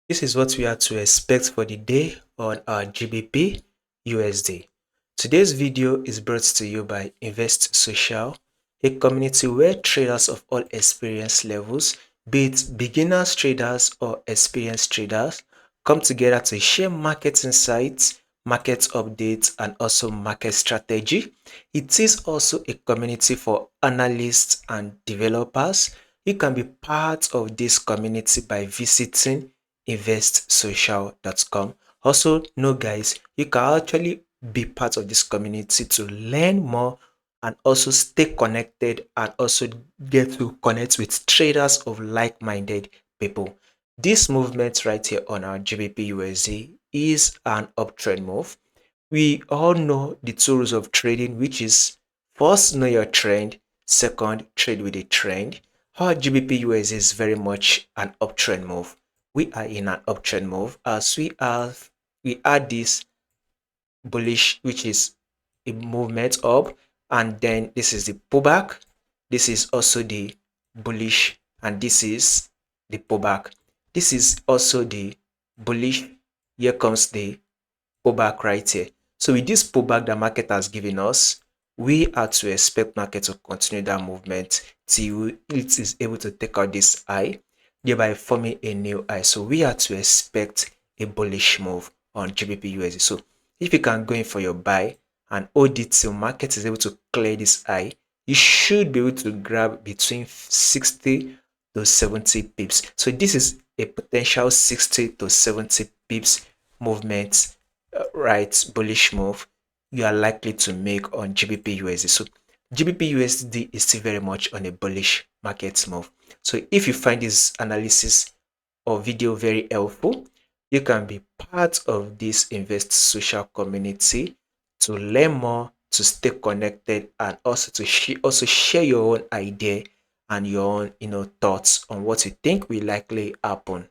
This is what we are to expect for the day on our GBP USD. Today's video is brought to you by Invest Social, a community where traders of all experience levels, be it beginners traders or experienced traders, come together to share market insights, market updates, and also market strategy. It is also a community for analysts and developers. You can be part of this community by visiting investsocial.com. Also, no guys, you can actually be part of this community to learn more and also stay connected and also get to connect with traders of like-minded people. This movement right here on our GBPUSD is an uptrend move. We all know the two rules of trading, which is first, know your trend, second, trade with a trend. Our GBP is very much an uptrend move. We are in an uptrend move as we add this bullish, which is a movement up, and then this is the pullback. This is also the bullish, and this is the pullback. This is also the bullish. Here comes the pullback right here. So with this pullback the market has given us, we are to expect market to continue that movement till it is able to take out this high, thereby forming a new high. So we are to expect a bullish move on GBP So if you can go in for your buy and hold it till market is able to clear this high, you should be able to grab between 60 to 70 pips. So this is a potential 60 to 70 pips movement, right, bullish move you are likely to make on GBPUSD. So GBPUSD is still very much on a bullish market move. So if you find this analysis or video very helpful, you can be part of this Invest Social community to learn more, to stay connected, and also to also share your own idea and your own thoughts on what you think will likely happen